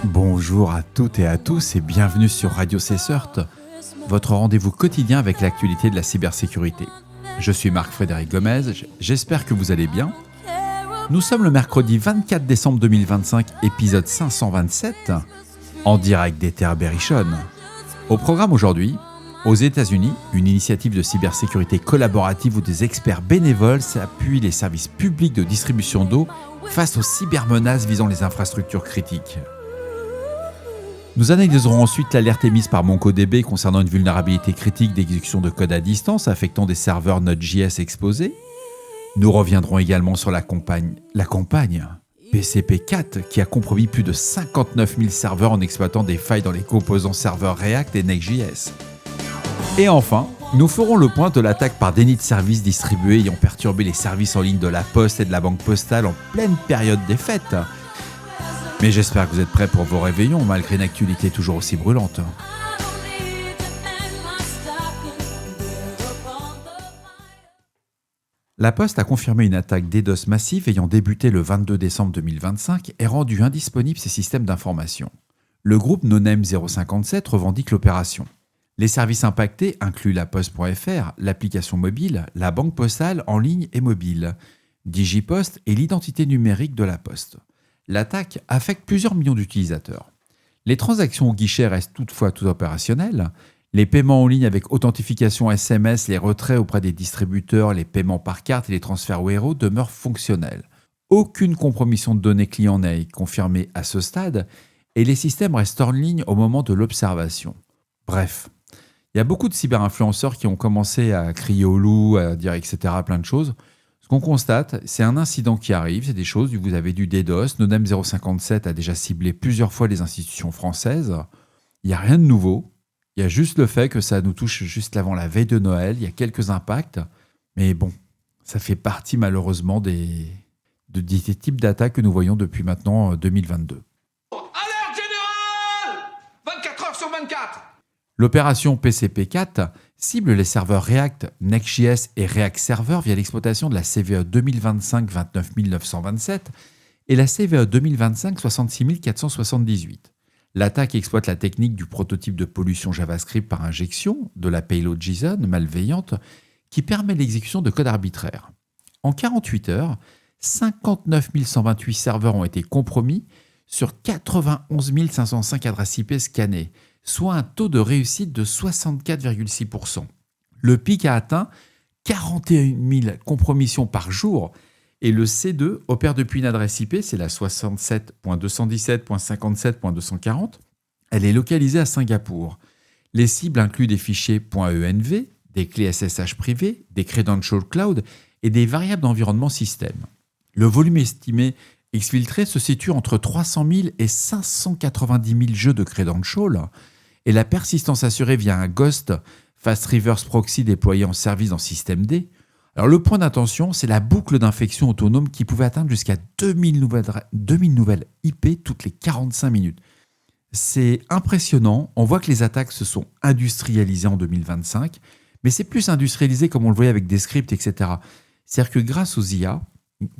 Bonjour à toutes et à tous et bienvenue sur Radio Cessert, votre rendez-vous quotidien avec l'actualité de la cybersécurité. Je suis Marc-Frédéric Gomez, j'espère que vous allez bien. Nous sommes le mercredi 24 décembre 2025, épisode 527, en direct des terres berrichonnes. Au programme aujourd'hui, aux États-Unis, une initiative de cybersécurité collaborative où des experts bénévoles s'appuient les services publics de distribution d'eau face aux cybermenaces visant les infrastructures critiques. Nous analyserons ensuite l'alerte émise par MongoDB concernant une vulnérabilité critique d'exécution de code à distance affectant des serveurs Node.js exposés. Nous reviendrons également sur la campagne PCP4 qui a compromis plus de 59 000 serveurs en exploitant des failles dans les composants serveurs React et Next.js. Et enfin, nous ferons le point de l'attaque par déni de services distribués ayant perturbé les services en ligne de la Poste et de la Banque Postale en pleine période des fêtes. Mais j'espère que vous êtes prêts pour vos réveillons, malgré une actualité toujours aussi brûlante. La Poste a confirmé une attaque DDoS massive ayant débuté le 22 décembre 2025 et rendu indisponibles ses systèmes d'information. Le groupe NoName057 revendique l'opération. Les services impactés incluent la Poste.fr, l'application mobile, la Banque Postale en ligne et mobile, Digipost et l'identité numérique de la Poste. L'attaque affecte plusieurs millions d'utilisateurs. Les transactions au guichet restent toutefois tout opérationnelles. Les paiements en ligne avec authentification SMS, les retraits auprès des distributeurs, les paiements par carte et les transferts Wero demeurent fonctionnels. Aucune compromission de données clients n'est confirmée à ce stade et les systèmes restent en ligne au moment de l'observation. Bref, il y a beaucoup de cyberinfluenceurs qui ont commencé à crier au loup, à dire etc. plein de choses. Ce qu'on constate, c'est un incident qui arrive, c'est des choses, vous avez du DDoS, NoName057 a déjà ciblé plusieurs fois les institutions françaises. Il n'y a rien de nouveau, il y a juste le fait que ça nous touche juste avant la veille de Noël, il y a quelques impacts, mais bon, ça fait partie malheureusement des types d'attaques que nous voyons depuis maintenant 2022. Alerte générale 24 heures sur 24. L'opération PCP4 cible les serveurs React, Next.js et React Server via l'exploitation de la CVE 2025 29927 et la CVE 2025 66478. L'attaque exploite la technique du prototype de pollution JavaScript par injection de la payload JSON malveillante qui permet l'exécution de code arbitraire. En 48 heures, 59 128 serveurs ont été compromis sur 91 505 adresses IP scannées, soit un taux de réussite de 64,6%. Le pic a atteint 41 000 compromissions par jour et le C2 opère depuis une adresse IP, c'est la 67.217.57.240. Elle est localisée à Singapour. Les cibles incluent des fichiers .env, des clés SSH privées, des credentials cloud et des variables d'environnement système. Le volume estimé exfiltré se situe entre 300 000 et 590 000 jeux de credentials et la persistance assurée via un Ghost Fast Reverse Proxy déployé en service dans Systemd. Alors le point d'attention, c'est la boucle d'infection autonome qui pouvait atteindre jusqu'à 2000 nouvelles IP toutes les 45 minutes. C'est impressionnant, on voit que les attaques se sont industrialisées en 2025, mais c'est plus industrialisé comme on le voyait avec des scripts, etc. C'est-à-dire que grâce aux IA,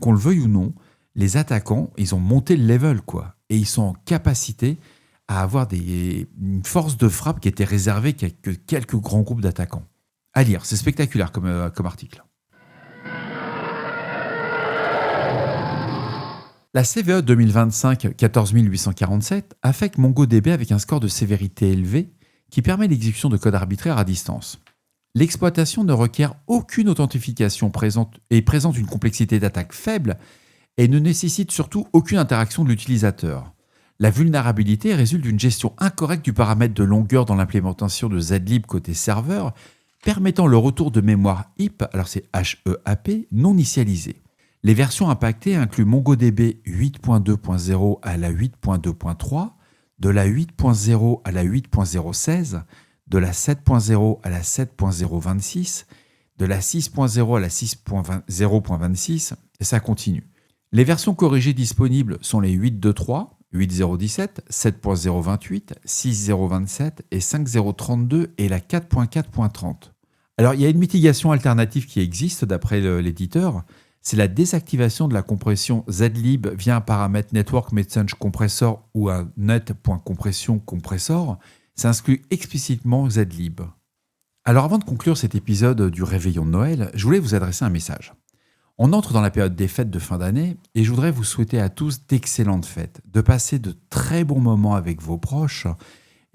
qu'on le veuille ou non, les attaquants, ils ont monté le level, quoi. Et ils sont en capacité à avoir une force de frappe qui était réservée qu'à quelques grands groupes d'attaquants. À lire, c'est spectaculaire comme article. La CVE 2025 14847 affecte MongoDB avec un score de sévérité élevé qui permet l'exécution de code arbitraire à distance. L'exploitation ne requiert aucune authentification présente une complexité d'attaque faible et ne nécessite surtout aucune interaction de l'utilisateur. La vulnérabilité résulte d'une gestion incorrecte du paramètre de longueur dans l'implémentation de zlib côté serveur, permettant le retour de mémoire HEAP, alors c'est HEAP, non initialisé. Les versions impactées incluent MongoDB 8.2.0 à la 8.2.3, de la 8.0 à la 8.016, de la 7.0 à la 7.026, de la 6.0 à la 6.0.26, et ça continue. Les versions corrigées disponibles sont les 8.2.3, 8.0.17, 7.0.28, 6.0.27 et 5.0.32 et la 4.4.30. Alors, il y a une mitigation alternative qui existe d'après l'éditeur, c'est la désactivation de la compression zlib via un paramètre Network Message Compressor ou un net.compression compressor. Ça exclut explicitement zlib. Alors avant de conclure cet épisode du réveillon de Noël, je voulais vous adresser un message. On entre dans la période des fêtes de fin d'année et je voudrais vous souhaiter à tous d'excellentes fêtes, de passer de très bons moments avec vos proches.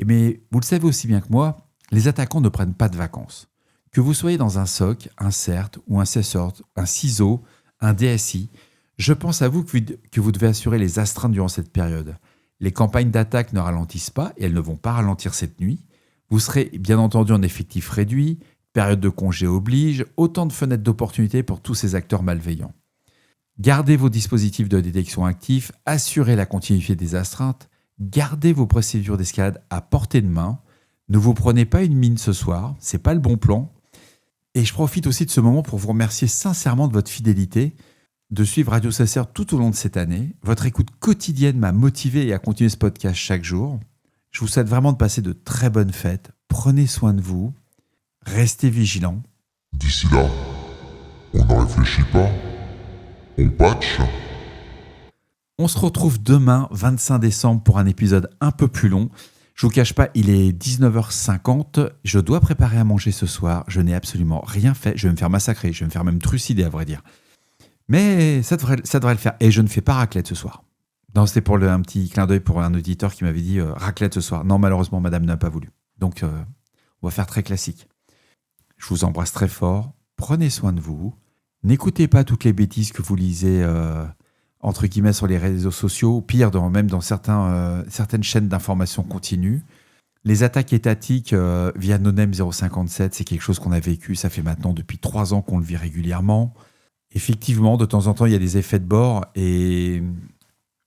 Mais vous le savez aussi bien que moi, les attaquants ne prennent pas de vacances. Que vous soyez dans un SOC, un CERT ou un CESORT, un CISO, un DSI, je pense à vous que vous devez assurer les astreintes durant cette période. Les campagnes d'attaque ne ralentissent pas et elles ne vont pas ralentir cette nuit. Vous serez bien entendu en effectif réduit, période de congé oblige, autant de fenêtres d'opportunité pour tous ces acteurs malveillants. Gardez vos dispositifs de détection actifs, assurez la continuité des astreintes, gardez vos procédures d'escalade à portée de main, ne vous prenez pas une mine ce soir, c'est pas le bon plan. Et je profite aussi de ce moment pour vous remercier sincèrement de votre fidélité, de suivre Radio Sacer tout au long de cette année. Votre écoute quotidienne m'a motivé à continuer ce podcast chaque jour. Je vous souhaite vraiment de passer de très bonnes fêtes. Prenez soin de vous. Restez vigilants. D'ici là, on ne réfléchit pas. On patch. On se retrouve demain, 25 décembre, pour un épisode un peu plus long. Je vous cache pas, il est 19h50. Je dois préparer à manger ce soir. Je n'ai absolument rien fait. Je vais me faire massacrer. Je vais me faire même trucider, à vrai dire. Mais ça devrait le faire. Et je ne fais pas raclette ce soir. Non, c'était pour un petit clin d'œil pour un auditeur qui m'avait dit raclette ce soir. Non, malheureusement, madame n'a pas voulu. Donc, on va faire très classique. Je vous embrasse très fort. Prenez soin de vous. N'écoutez pas toutes les bêtises que vous lisez, entre guillemets, sur les réseaux sociaux. Pire, même dans certaines chaînes d'information continue. Les attaques étatiques via NoName 057, c'est quelque chose qu'on a vécu. Ça fait maintenant depuis 3 ans qu'on le vit régulièrement. Effectivement, de temps en temps, il y a des effets de bord et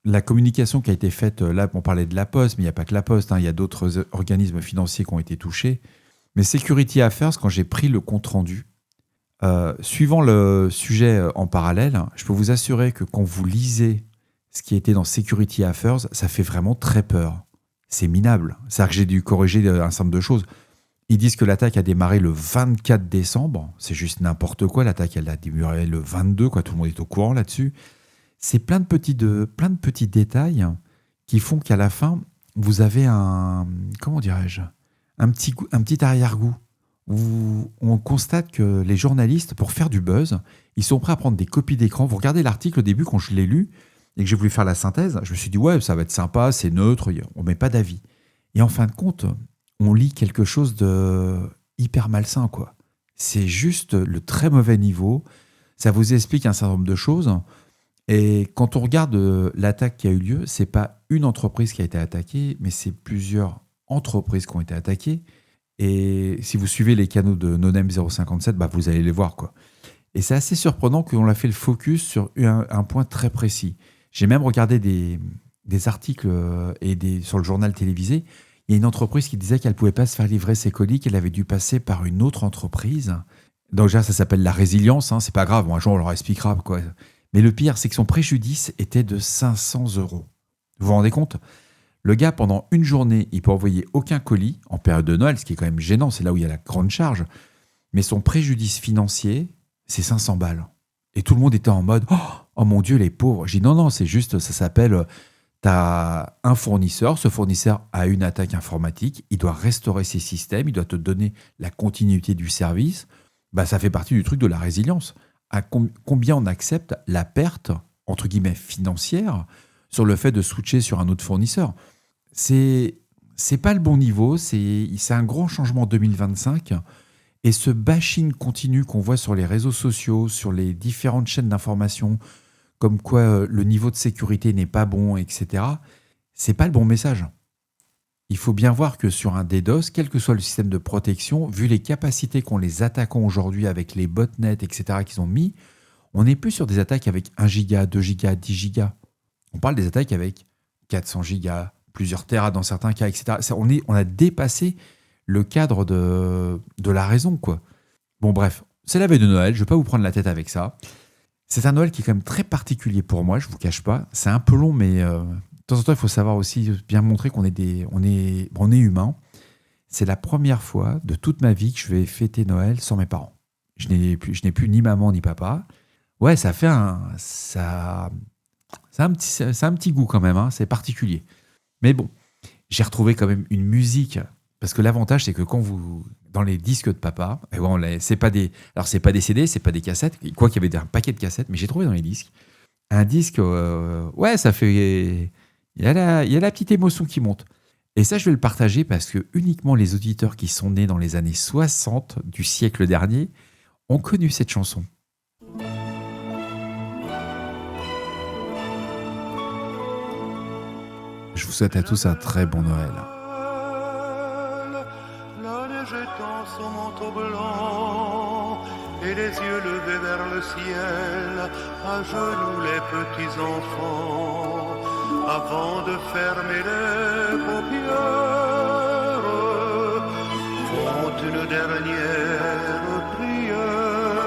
la communication qui a été faite, là, on parlait de la Poste, mais il n'y a pas que la Poste, il y a d'autres organismes financiers qui ont été touchés. Mais Security Affairs, quand j'ai pris le compte-rendu, suivant le sujet en parallèle, je peux vous assurer que quand vous lisez ce qui était dans Security Affairs, ça fait vraiment très peur. C'est minable. C'est-à-dire que j'ai dû corriger un certain nombre de choses. Ils disent que l'attaque a démarré le 24 décembre. C'est juste n'importe quoi. L'attaque, elle a démarré le 22. Tout le monde est au courant là-dessus. C'est plein de petits détails qui font qu'à la fin, vous avez un petit arrière-goût où on constate que les journalistes, pour faire du buzz, ils sont prêts à prendre des copies d'écran. Vous regardez l'article au début, quand je l'ai lu et que j'ai voulu faire la synthèse, je me suis dit, ouais, ça va être sympa, c'est neutre, on ne met pas d'avis. Et en fin de compte, on lit quelque chose de hyper malsain, quoi. C'est juste le très mauvais niveau. Ça vous explique un certain nombre de choses. Et quand on regarde l'attaque qui a eu lieu, c'est pas une entreprise qui a été attaquée, mais c'est plusieurs entreprises qui ont été attaquées. Et si vous suivez les canaux de NoName 057, vous allez les voir, quoi. Et c'est assez surprenant qu'on a fait le focus sur un point très précis. J'ai même regardé des articles sur le journal télévisé. Il y a une entreprise qui disait qu'elle ne pouvait pas se faire livrer ses colis, qu'elle avait dû passer par une autre entreprise. Donc déjà, ça s'appelle la résilience, c'est pas grave, un jour on leur expliquera, quoi. Mais le pire, c'est que son préjudice était de 500 €. Vous vous rendez compte ? Le gars, pendant une journée, il peut envoyer aucun colis en période de Noël, ce qui est quand même gênant, c'est là où il y a la grande charge. Mais son préjudice financier, c'est 500 balles. Et tout le monde était en mode « Oh mon Dieu, les pauvres !» J'ai dit « Non, c'est juste, ça s'appelle... Tu as un fournisseur, ce fournisseur a une attaque informatique, il doit restaurer ses systèmes, il doit te donner la continuité du service. » Ça fait partie du truc de la résilience. À combien on accepte la perte, entre guillemets, financière sur le fait de switcher sur un autre fournisseur. C'est pas le bon niveau, c'est un grand changement en 2025. Et ce bashing continu qu'on voit sur les réseaux sociaux, sur les différentes chaînes d'information, comme quoi le niveau de sécurité n'est pas bon, etc., c'est pas le bon message. Il faut bien voir que sur un DDoS, quel que soit le système de protection, vu les capacités qu'ont les attaquants aujourd'hui avec les botnets, etc., qu'ils ont mis, on n'est plus sur des attaques avec 1 giga, 2 giga, 10 giga. On parle des attaques avec 400 gigas, plusieurs téras dans certains cas, etc. On a dépassé le cadre de la raison, quoi. Bon, bref, c'est la veille de Noël, je ne vais pas vous prendre la tête avec ça. C'est un Noël qui est quand même très particulier pour moi, je ne vous cache pas. C'est un peu long, mais de temps en temps, il faut savoir aussi bien montrer qu'on est humain. C'est la première fois de toute ma vie que je vais fêter Noël sans mes parents. Je n'ai plus ni maman ni papa. Ouais, ça fait ça a un petit goût quand même, hein, c'est particulier. Mais bon, j'ai retrouvé quand même une musique, parce que l'avantage, c'est que quand vous, dans les disques de papa, et bon, c'est pas des CD, c'est pas des cassettes, quoi qu'il y avait un paquet de cassettes, mais j'ai trouvé dans les disques un disque, ouais, ça fait, il y a la petite émotion qui monte. Et ça, je vais le partager parce que uniquement les auditeurs qui sont nés dans les années 60 du siècle dernier ont connu cette chanson. Je vous souhaite à tous un très bon Noël. La neige étend son manteau blanc et les yeux levés vers le ciel, à genoux les petits enfants, avant de fermer les paupières, font une dernière prière.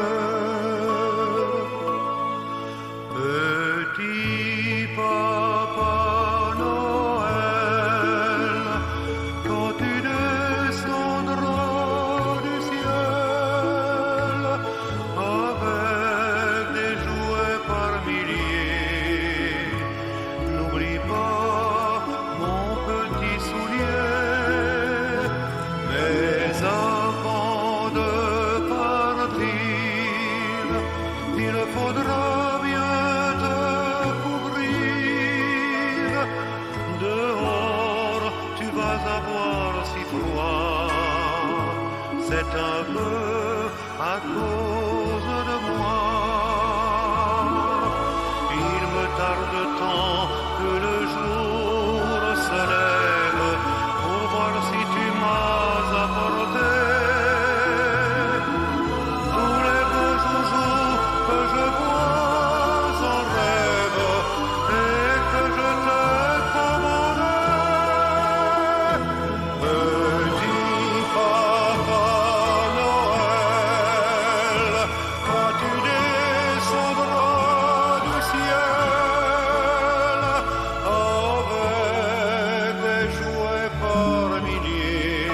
Petit papa Noël, quand tu descendras du ciel avec des jouets par milliers, n'oublie pas mon petit soulier. Mais avant de partir, il faudra bien te couvrir. Dehors, tu vas avoir si froid. C'est un peu à cause de moi. Il me tarde tant que le jour se lève pour voir si tu m'as apporté tous les beaux joujoux que je vois en rêve et que je t'ai commandé. Petit papa Noël, quand tu descendras du ciel avec des jouets par milliers,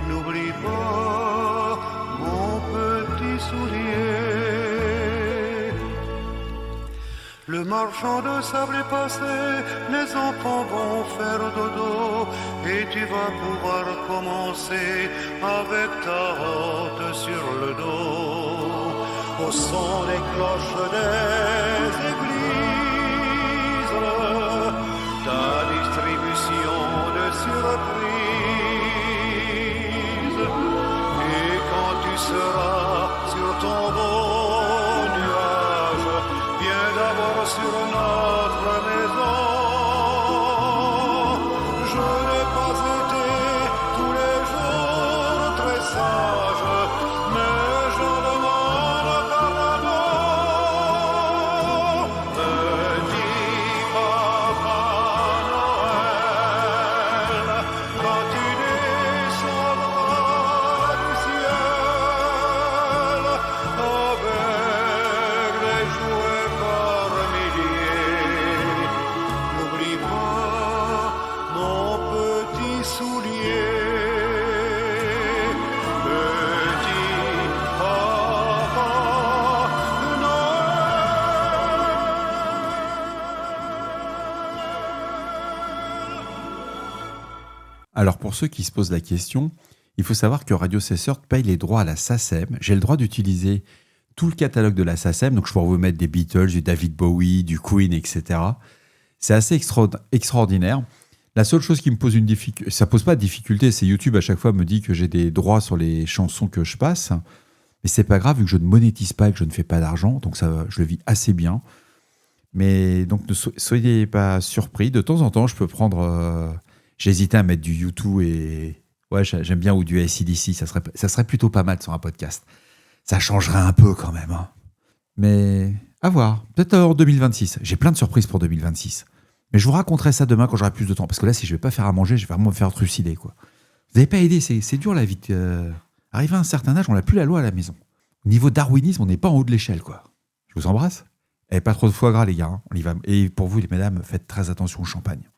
n'oublie pas mon petit soulier. Le marchand de sable est passé, les enfants vont faire dodo et tu vas pouvoir commencer avec ta hotte sur le dos. Au son des cloches des églises, ta distribution de surprises. Et quand tu seras sur ton beau nuage, viens d'abord sur notre maison. Je n'ai pas été tous les jours très sage, mais j'en demande pardon. Petit papa Noël, quand tu descendras du ciel avec les jouets par milliers, n'oublie pas mon petit soulier. Petit papa Alors pour ceux qui se posent la question, il faut savoir que Radio Cesseur paye les droits à la SACEM. J'ai le droit d'utiliser tout le catalogue de la SACEM, donc je pourrais vous mettre des Beatles, du David Bowie, du Queen, etc. C'est assez extraordinaire. La seule chose qui me pose une difficulté, ça pose pas de difficulté, c'est YouTube à chaque fois me dit que j'ai des droits sur les chansons que je passe, mais c'est pas grave vu que je ne monétise pas et que je ne fais pas d'argent, donc ça, je le vis assez bien. Mais donc ne soyez pas surpris, de temps en temps je peux prendre, j'hésitais à mettre du YouTube et ouais, j'aime bien, ou du AC/DC, ça serait plutôt pas mal sur un podcast. Ça changerait un peu quand même, hein. Mais à voir, peut-être en 2026. J'ai plein de surprises pour 2026. Mais je vous raconterai ça demain quand j'aurai plus de temps. Parce que là, si je vais pas faire à manger, je vais vraiment me faire trucider, quoi. Vous n'avez pas aidé, c'est dur la vie. Arrivé à un certain âge, on n'a plus la loi à la maison. Au niveau darwinisme, on n'est pas en haut de l'échelle, quoi. Je vous embrasse. Et pas trop de foie gras, les gars, hein. On y va. Et pour vous, les mesdames, faites très attention au champagne.